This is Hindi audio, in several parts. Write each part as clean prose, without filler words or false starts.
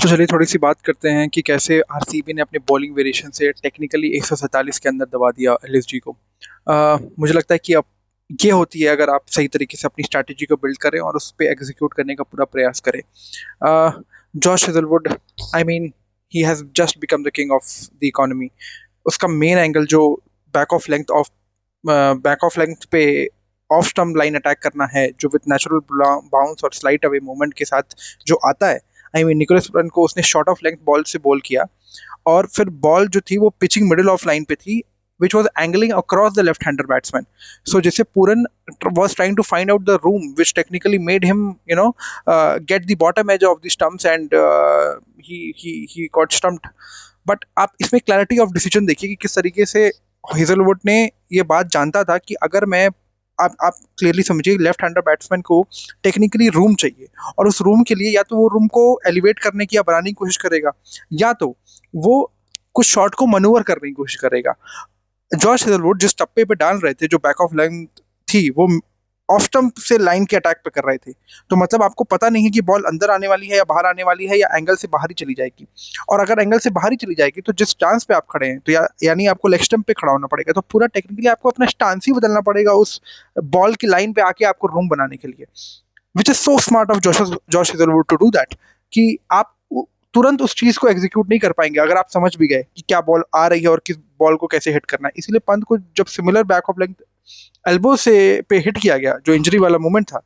तो चलिए थोड़ी सी बात करते हैं कि कैसे आरसीबी ने अपने बॉलिंग वेरिएशन से टेक्निकली 147 के अंदर दबा दिया एलएसजी को। मुझे लगता है कि अब ये होती है अगर आप सही तरीके से अपनी स्ट्रैटेजी को बिल्ड करें और उस पर एग्जीक्यूट करने का पूरा प्रयास करें। Josh Hazlewood, I mean, he has just become the king of the economy. उसका मेन एंगल जो back of length of back of length पे ऑफ स्टम्प लाइन अटैक करना है, जो विद नेचुरल बाउंस और स्लाइट अवे मूवमेंट के साथ जो आता है। आई मीन, निकोलस पुरन को उसने शॉर्ट ऑफ लेंथ बॉल से बॉल किया और फिर बॉल जो थी वो पिचिंग मिडिल ऑफ लाइन पे थी, which was angling across the left-hander batsman. So जिससे पूरन was trying to find out the room, which technically made him, get the bottom edge of the stumps, and he got stumped. But आप इसमें क्लैरिटी ऑफ डिसीजन देखिए कि किस तरीके से हेजलवुड ने ये बात जानता था कि अगर मैं, आप क्लियरली समझिए, लेफ्ट हैंडर बैट्समैन को टेक्निकली रूम चाहिए और उस रूम के लिए या तो वो रूम को एलिवेट करने की या बनाने की कोशिश करेगा, या तो वो कुछ शॉट को मनूवर करने की कोशिश करेगा। जॉश हेजलवुड जिस टप्पे पे डाल रहे थे, जो बैक ऑफ लाइन थी, वो ऑफ स्टंप से लाइन के अटैक पे कर रहे थे। तो मतलब आपको पता नहीं है कि बॉल अंदर आने वाली है या बाहर आने वाली है या एंगल से बाहर ही चली जाएगी। और अगर एंगल से बाहर ही चली जाएगी तो जिस स्टांस पे आप खड़े हैं, तो यानी आपको लेग स्टंप पे खड़ा होना पड़ेगा। तो पूरा टेक्निकली आपको अपना स्टांस ही बदलना पड़ेगा उस बॉल की लाइन पे आके आपको रूम बनाने के लिए। Which is so smart of Josh Hazlewood to do that, कि आप तुरंत उस चीज को एग्जीक्यूट नहीं कर पाएंगे अगर आप समझ भी गए कि क्या बॉल आ रही है और किस बॉल को कैसे हिट करना है। इसीलिए पंत को जब similar back of length elbow से पे हिट किया गया, जो इंजरी वाला मोमेंट था,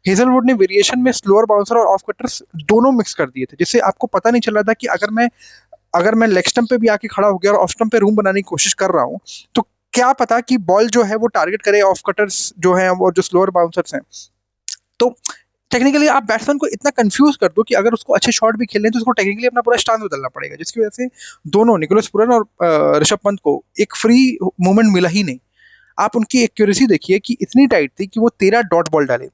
हेजलवुड ने वेरिएशन में स्लोअर बाउंसर और ऑफ कटर्स दोनों मिक्स कर दिए थे, जिससे आपको पता नहीं चल रहा था कि अगर मैं लेग स्टंप पे भी आके खड़ा हो गया और ऑफ स्टंप पे रूम बनाने की कोशिश कर रहा हूँ, तो क्या पता कि बॉल जो है वो टारगेट करे ऑफ कटर्स जो है और जो स्लोअर बाउंसर्स हैं। तो टेक्निकली आप बैट्समैन को इतना कंफ्यूज कर दो कि अगर उसको अच्छे शॉट भी खेलने तो उसको टेक्निकली अपना पूरा स्टांस बदलना पड़ेगा, जिसकी वजह से दोनों निकोलस पुरन और ऋषभ पंत को एक फ्री मूवमेंट मिला ही नहीं। आप उनकी एक्यूरेसी देखिए कि इतनी टाइट थी कि वो 13 डॉट बॉल डाले।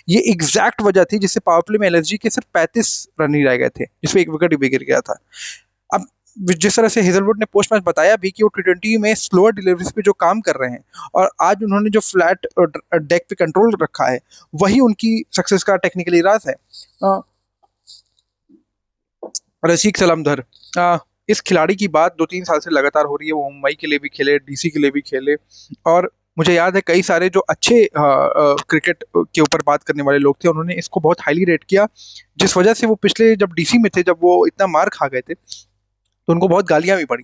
ये एग्जैक्ट वजह थी जिससे पावर प्ले में एलएसजी के सिर्फ 35 रन ही रह गए थे, जिसमें एक विकेट भी गिर गया था। अब जिस तरह से हेजलवुड ने पोस्ट मैच बताया भी कि वो टी20 में स्लोअर डिलीवरीज पे जो काम कर रहे हैं और आज उन्होंने जो फ्लैट डेक पे कंट्रोल रखा है, वही उनकी सक्सेस का टेक्निकली राज है। रशीक सलामधर, इस खिलाड़ी की बात 2-3 साल से लगातार हो रही है। वो मुंबई के लिए भी खेले, डीसी के लिए भी खेले, और मुझे याद है कई सारे जो अच्छे क्रिकेट के ऊपर बात करने वाले लोग थे, उन्होंने इसको बहुत हाईली रेट किया, जिस वजह से वो पिछले जब डीसी में थे, जब वो इतना मार खा गए थे, तो उनको बहुत गालियां भी पड़ी।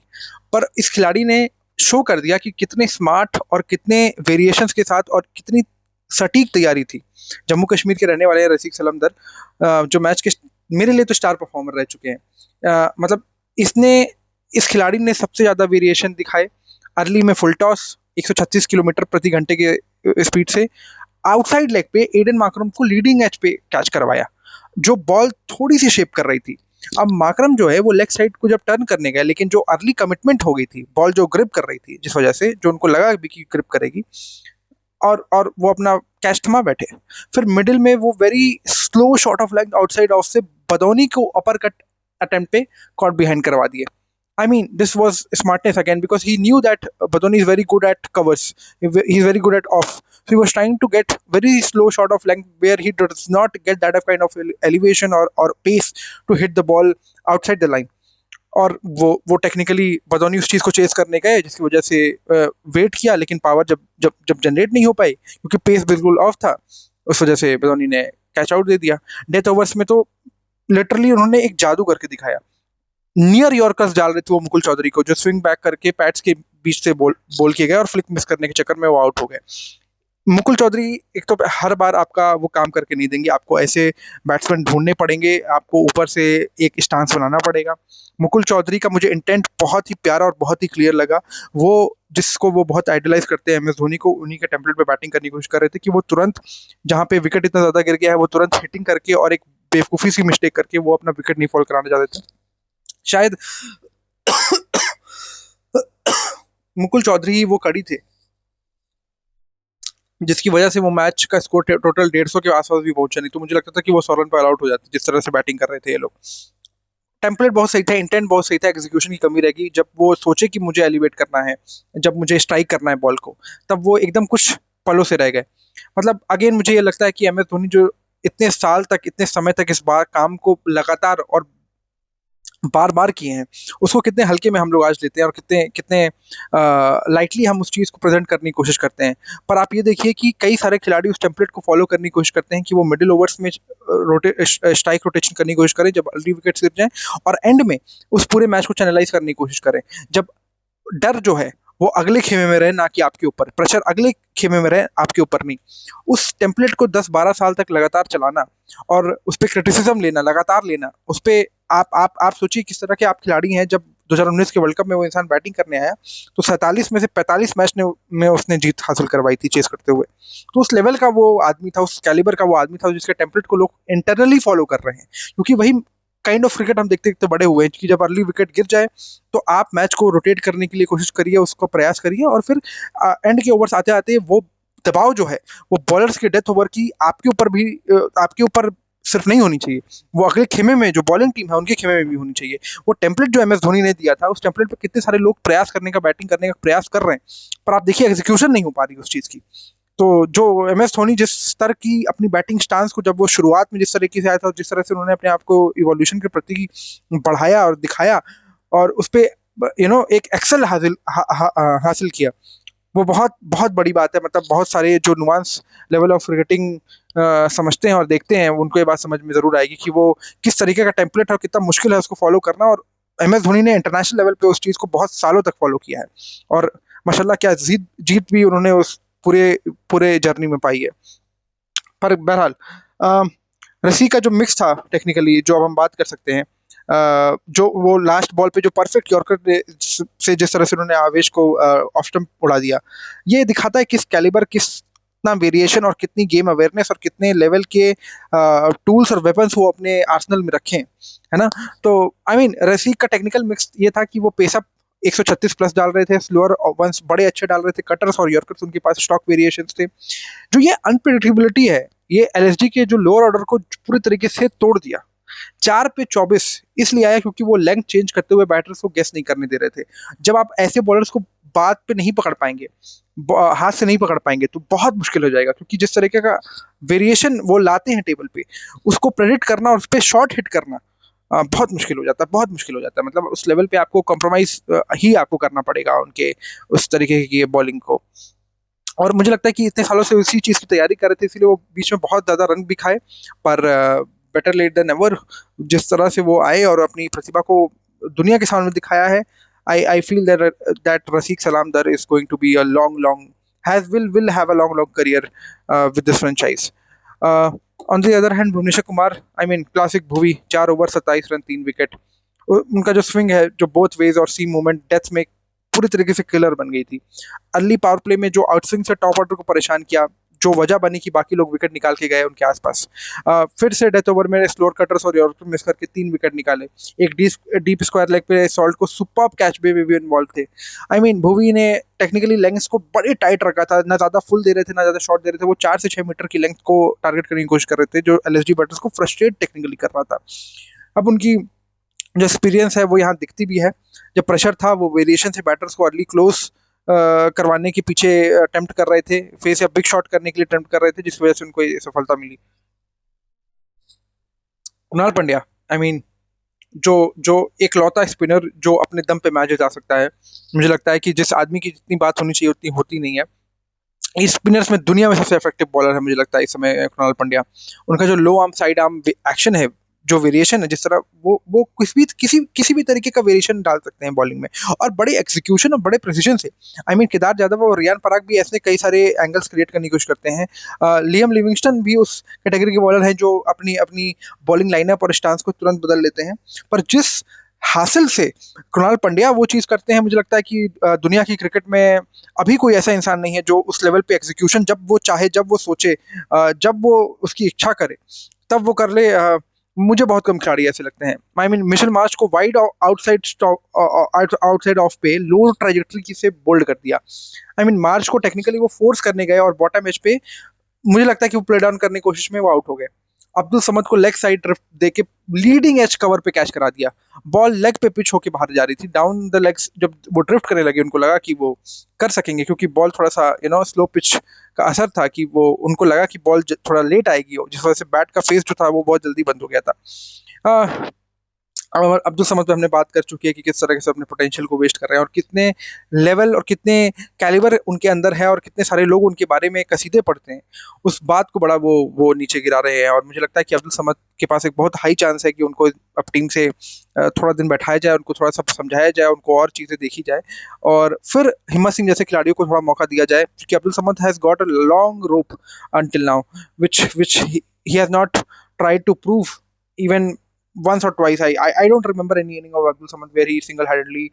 पर इस खिलाड़ी ने शो कर दिया कि कितने स्मार्ट और कितने वेरिएशंस के साथ और कितनी सटीक तैयारी थी। जम्मू कश्मीर के रहने वाले रसीक सलमदर, जो मैच के मेरे लिए तो स्टार परफॉर्मर रह चुके हैं। मतलब इस खिलाड़ी ने सबसे ज्यादा वेरिएशन दिखाए। अर्ली में फुल टॉस 136 किलोमीटर प्रति घंटे के स्पीड से आउटसाइड लेग पे एडन मार्करम को लीडिंग एज पे कैच करवाया, जो बॉल थोड़ी सी शेप कर रही थी। अब मार्करम जो है वो लेग साइड को जब टर्न करने गए, लेकिन जो अर्ली कमिटमेंट हो गई थी, बॉल जो ग्रिप कर रही थी, जिस वजह से जो उनको लगा भी कि ग्रिप करेगी, और वो अपना कैच थमा बैठे। फिर मिडिल में वो very slow shot of leg outside of से बदौनी को अपर कट अटेम्प्ट पे कॉट बिहाइंड करवा दिए। I mean, this was smartness again, because he knew that Badoni is very good at covers. He's very good at off. So he was trying to get very slow shot of length where he does not get that kind of elevation or pace to hit the ball outside the line. और वो टेक्निकली बदौनी उस चीज़ को चेस करने गए, जिसकी वजह से वेट किया, लेकिन पावर जब जब जब जनरेट नहीं हो पाई क्योंकि पेस बिल्कुल ऑफ था, उस वजह से बदौनी ने कैच आउट दे दिया। डेथ ओवर्स में तो लिटरली उन्होंने एक जादू करके दिखाया। नियर यॉर्कर्स डाल रहे थे वो मुकुल चौधरी को, जो स्विंग बैक करके पैड्स के बीच से बोल किए गए और फ्लिक मिस करने के चक्कर में वो आउट हो गए। मुकुल चौधरी एक तो हर बार आपका वो काम करके नहीं देंगे, आपको ऐसे बैट्समैन ढूंढने पड़ेंगे, आपको ऊपर से एक स्टांस बनाना पड़ेगा। मुकुल चौधरी का मुझे इंटेंट बहुत ही प्यारा और बहुत ही क्लियर लगा। वो जिसको वो बहुत आइडलाइज करते हैं, एम एस धोनी को, उन्हीं के टेम्पलेट पे बैटिंग करने की कोशिश कर रहे थे कि वो तुरंत जहाँ पे विकेट इतना ज्यादा गिर गया है, वो तुरंत हिटिंग करके और एक बेवकूफ़ी सी मिस्टेक करके वो अपना विकेट नहीं फॉल कराना चाहते थे। शायद मुकुल चौधरी ही वो कड़ी थे जिसकी वजह से वो मैच का स्कोर टोटल 150 के आसपास भी पहुंचा नहीं। तो मुझे लगता था कि वो 100 रन पर आउट हो जाते, जिस तरह से बैटिंग कर रहे थे ये लोग। टेम्पलेट बहुत सही था, इंटेंट बहुत सही था, एग्जीक्यूशन की कमी रहेगी। जब वो सोचे कि मुझे एलिवेट करना है, जब मुझे स्ट्राइक करना है बॉल को, तब वो एकदम कुछ पलों से रह गए। मतलब अगेन मुझे ये लगता है कि एम एस धोनी जो इतने साल तक, इतने समय तक इस बार काम को लगातार और बार बार किए हैं, उसको कितने हल्के में हम लोग आज लेते हैं और कितने कितने लाइटली हम उस चीज़ को प्रेजेंट करने की कोशिश करते हैं। पर आप ये देखिए कि कई सारे खिलाड़ी उस टेम्पलेट को फॉलो करने की कोशिश करते हैं कि वो मिडिल ओवर्स में स्ट्राइक रोटेशन करने की कोशिश करें जब अर्ली विकेट गिर जाए, और एंड में उस पूरे मैच को चैनलाइज करने की कोशिश करें जब डर जो है वो अगले खेमे में रहे, ना कि आपके ऊपर, प्रेशर अगले खेमे में रहे, आपके ऊपर नहीं। उस टेम्पलेट को 10-12 साल तक लगातार चलाना और उस पर क्रिटिसिज्म लेना, लगातार लेना उस पर, आप सोचिए किस तरह के आप खिलाड़ी हैं। जब 2019 के वर्ल्ड कप में वो इंसान बैटिंग करने आया तो 47 में से 45 मैच में उसने जीत हासिल करवाई थी चेस करते हुए। तो उस लेवल का वो आदमी था, उस कैलिबर का वो आदमी था, जिसके टेम्पलेट को लोग इंटरनली फॉलो कर रहे हैं, क्योंकि वही काइंड ऑफ क्रिकेट हम देखते देखते बड़े हुए हैं कि जब अर्ली विकेट गिर जाए तो आप मैच को रोटेट करने के लिए कोशिश करिए, उसको प्रयास करिए, और फिर एंड के ओवर्स आते आते वो दबाव जो है वो बॉलर्स के डेथ ओवर की आपके ऊपर भी, आपके ऊपर सिर्फ नहीं होनी चाहिए, वो अगले खेमे में जो बॉलिंग टीम है उनके खेमे में भी होनी चाहिए। वो टेम्पलेट जो MS धोनी ने दिया था, उस टेम्पलेट पे कितने सारे लोग प्रयास करने का, बैटिंग करने का प्रयास कर रहे हैं, पर आप देखिए एग्जीक्यूशन नहीं हो पा रही उस चीज़ की। तो जो MS धोनी जिस स्तर की अपनी बैटिंग स्टांस को, जब वो शुरुआत में जिस तरीके से आया था और जिस तरह से उन्होंने अपने आप को इवोल्यूशन के प्रति बढ़ाया और दिखाया और उस पर एक एक्सेल हासिल किया, वो बहुत बहुत बड़ी बात है। मतलब बहुत सारे जो नुआंस लेवल ऑफ क्रिकेटिंग समझते हैं और देखते हैं, उनको ये बात समझ में जरूर आएगी कि वो किस तरीके का टेम्पलेट है और कितना मुश्किल है उसको फॉलो करना। और MS धोनी ने इंटरनेशनल लेवल पे उस चीज़ को बहुत सालों तक फॉलो किया है, और माशाल्लाह क्या जीत जीत भी उन्होंने उस पूरे पूरे जर्नी में पाई है। पर बहरहाल रसी का जो मिक्स था टेक्निकली, जो अब हम बात कर सकते हैं, जो वो लास्ट बॉल पे जो परफेक्ट यॉर्कर से जिस तरह से उन्होंने आवेश को ऑफ स्टंप उड़ा दिया, ये दिखाता है किस कैलिबर, कितना वेरिएशन और कितनी गेम अवेयरनेस और कितने लेवल के टूल्स और वेपन्स वो अपने आर्सेनल में रखे हैं, है ना। तो आई मीन रसी का टेक्निकल मिक्स ये था कि वो पेसअप 136 प्लस डाल रहे थे, स्लोअर वंस बड़े अच्छे डाल रहे थे, कटर्स और यॉर्कर्स उनके पास स्टॉक वेरिएशंस थे। जो ये अनप्रिडिक्टेबिलिटी है, ये LSG के जो लोअर ऑर्डर को पूरी तरीके से तोड़ दिया। 4 पे 24 इसलिए आया क्योंकि वो लेंथ चेंज करते हुए बैटर्स को गेस नहीं करने दे रहे थे। जब आप ऐसे बॉलर्स को बात पे नहीं पकड़ पाएंगे, हाथ से नहीं पकड़ पाएंगे, तो बहुत मुश्किल हो जाएगा, क्योंकि जिस तरीके का वेरिएशन वो लाते हैं टेबल पे, उसको प्रेडिक्ट करना और उस पर शॉट हिट करना बहुत मुश्किल हो जाता है, बहुत मुश्किल हो जाता है। मतलब उस लेवल पे आपको कॉम्प्रोमाइज ही आपको करना पड़ेगा उनके उस तरीके की बॉलिंग को। और मुझे लगता है कि इतने सालों से उसी चीज़ की तैयारी कर रहे थे, इसलिए वो बीच में बहुत ज़्यादा रन भी खाए। पर बेटर लेट देन नेवर, जिस तरह से वो आए और अपनी प्रतिभा को दुनिया के सामने दिखाया है, आई feel that Rasikh Salam Dar is going to be a long long has will have a long long career with this franchise. On the other hand Bhuvneshwar Kumar, I mean classic Bhuvi, 4 over 27 run 3 wicket. उनका जो स्विंग है, जो बोथ वेज और सीम मूवमेंट डेथ में पूरी तरीके से किलर बन गई थी। अर्ली पावर प्ले में जो आउटस्विंग से टॉप ऑर्डर को परेशान किया, जो वजह बनी कि बाकी लोग विकेट निकाल के गए उनके आसपास। फिर से डेथ ओवर में स्लोअर कटर्स और यॉर्कर मिस करके 3 विकेट निकाले। एक डीप स्क्वायर लेग पे सॉल्ट को सुपर्ब कैच पे भी इन्वॉल्व थे। आई मीन भुवी ने टेक्निकली लेंथ्स को बड़े टाइट रखा था, ना ज़्यादा फुल दे रहे थे ना ज़्यादा शॉर्ट दे रहे थे। वो 4 से 6 मीटर की लेंथ को टारगेट करने की कोशिश कर रहे थे, जो LSG बैटर्स को फ्रस्ट्रेट टेक्निकली कर रहा था। अब उनकी जो एक्सपीरियंस है वो यहाँ दिखती भी है। जब प्रेशर था, वो वेरिएशन से बैटर्स को अर्ली क्लोज करवाने के पीछे अटेम्प्ट कर रहे थे, फेस या बिग शॉट करने के लिए अटेम्प्ट कर रहे थे, जिस वजह से उनको ये सफलता मिली। कुणाल पंड्या, आई मीन जो जो एक लौता स्पिनर जो अपने दम पे मैच जिता सकता है। मुझे लगता है कि जिस आदमी की जितनी बात होनी चाहिए उतनी होती नहीं है। इस स्पिनर्स में दुनिया में सबसे इफेक्टिव बॉलर है मुझे लगता है इस समय कुणाल पंड्या। उनका जो लो आर्म साइड आर्म एक्शन है, जो वेरिएशन है, जिस तरह वो किसी भी तरीके का वेरिएशन डाल सकते हैं बॉलिंग में, और बड़े एक्सिक्यूशन और बड़े प्रिसीजन से। आई मीन केदार जाधव और रियान पराग भी ऐसे कई सारे एंगल्स क्रिएट करने की कोशिश करते हैं। लियम लिविंगस्टन भी उस कैटेगरी के बॉलर हैं जो अपनी अपनी बॉलिंग लाइनअप और स्टांस को तुरंत बदल लेते हैं। पर जिस हासिल से कुणाल पंड्या वो चीज़ करते हैं, मुझे लगता है कि दुनिया की क्रिकेट में अभी कोई ऐसा इंसान नहीं है जो उस लेवल पे एग्जीक्यूशन, जब वो चाहे, जब वो सोचे, जब वो उसकी इच्छा करे, तब वो कर ले। मुझे बहुत कम खिलाड़ी ऐसे लगते हैं। आई मीन मिशेल मार्श को वाइड आउटसाइड ऑफ पे लो ट्राजेक्टरी की से बोल्ड कर दिया। आई मीन मार्श को टेक्निकली वो फोर्स करने गए और बॉटम एज पे मुझे लगता है कि वो प्ले डाउन करने की कोशिश में वो आउट हो गए। अब्दुल समद को लेग साइड ड्रिफ्ट देके लीडिंग एज कवर पे कैच करा दिया। बॉल लेग पे पिच होके बाहर जा रही थी डाउन द लेग्स। जब वो ड्रिफ्ट करने लगे, उनको लगा कि वो कर सकेंगे, क्योंकि बॉल थोड़ा सा स्लो पिच का असर था, कि वो उनको लगा कि बॉल थोड़ा लेट आएगी, जिस वजह से बैट का फेस जो था वो बहुत जल्दी बंद हो गया था। और अब्दुल समद पे हमने बात कर चुकी है कि किस तरह से अपने पोटेंशियल को वेस्ट कर रहे हैं और कितने लेवल और कितने कैलिबर उनके अंदर है और कितने सारे लोग उनके बारे में कसीदे पढ़ते हैं। उस बात को बड़ा वो नीचे गिरा रहे हैं और मुझे लगता है कि अब्दुल समद के पास एक बहुत हाई चांस है कि उनको अब टीम से थोड़ा दिन बैठाया जाए, उनको थोड़ा सा समझाया जाए, उनको और चीज़ें देखी जाए और फिर हिम्मत सिंह जैसे खिलाड़ियों को थोड़ा मौका दिया जाए, क्योंकि Abdul Samad has got a long rope until now, which he has not tried to prove even once or twice. I don't remember any inning of Abdul Samad where he single-handedly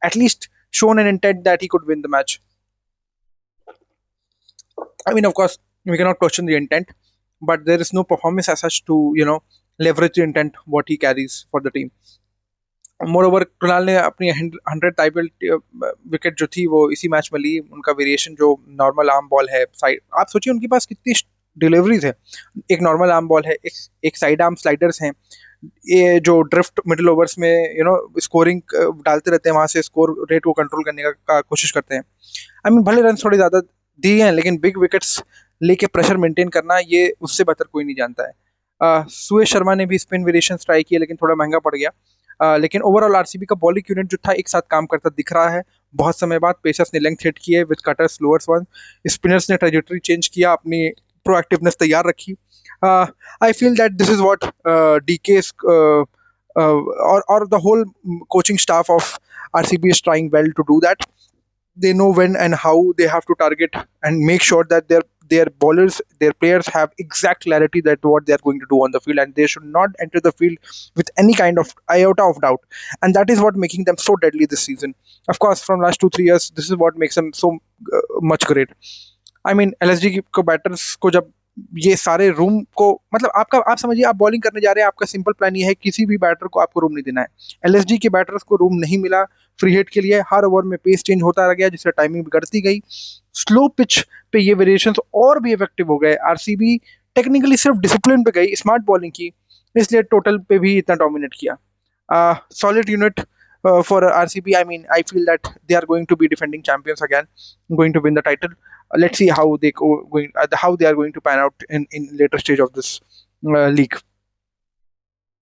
at least shown an intent that he could win the match. I mean, of course, we cannot question the intent, but there is no performance as such to leverage the intent what he carries for the team. More over Krunal ने अपनी 100 टाइबल विकेट जो थी वो इसी मैच में ली। उनका वेरिएशन जो नॉर्मल आर्म बॉल है, साइड आप सोचिए उनके पास कितनी डिलीवरीज है। एक नॉर्मल आर्म बॉल है, एक साइड आर्म स्लाइडर्स हैं, ये जो ड्रिफ्ट मिडिल ओवर्स में स्कोरिंग डालते रहते हैं, वहां से स्कोर रेट को कंट्रोल करने का कोशिश करते हैं। आई मीन भले रन थोड़े ज़्यादा दिए हैं, लेकिन बिग विकेट्स लेके प्रेशर मेंटेन करना ये उससे बेहतर कोई नहीं जानता है। सुयश शर्मा ने भी स्पिन वेरिएशन ट्राई किए, लेकिन थोड़ा महंगा पड़ गया। लेकिन ओवरऑल आरसीबी का बॉलिंग यूनिट जो था एक साथ काम करता दिख रहा है। बहुत समय बाद पेसर्स ने लेंथ हिट की है with cutters lowers one, spinners ने ट्रेजेक्टरी चेंज किया, अपनी प्रोएक्टिवनेस तैयार रखी। I feel that this is what DK or the whole coaching staff of RCB is trying well to do that. They know when and how they have to target and make sure that their bowlers, their players have exact clarity that what they are going to do on the field, and they should not enter the field with any kind of iota of doubt. And that is what making them so deadly this season. Of course, from last 2-3 years, this is what makes them so much great. I mean LSG को बैटर्स को जब ये सारे रूम को, मतलब आप समझिए आप बॉलिंग करने जा रहे हैं, आपका सिंपल प्लान ये है किसी भी बैटर को आपको रूम नहीं देना है। एलएसजी के बैटर्स को रूम नहीं मिला फ्री हिट के लिए, हर ओवर में पेस चेंज होता रह गया जिससे टाइमिंग बिगड़ती गई। स्लो पिच पे ये वेरिएशंस और भी इफेक्टिव हो गए। आरसीबी टेक्निकली सिर्फ डिसिप्लिन पे गई, स्मार्ट बॉलिंग की, इसलिए टोटल पे भी इतना डोमिनेट किया। Solid unit for RCB. I mean, I feel that they are going to be defending champions again, going to win the title. Let's see how they are going to pan out in later stage of this league.